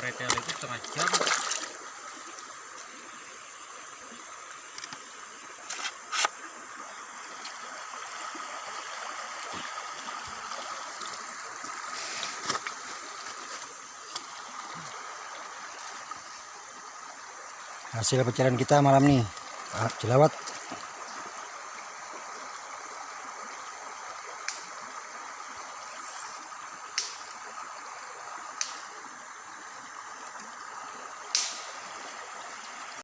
pretel itu setengah jam. Hasil pencarian kita malam nih, jelawat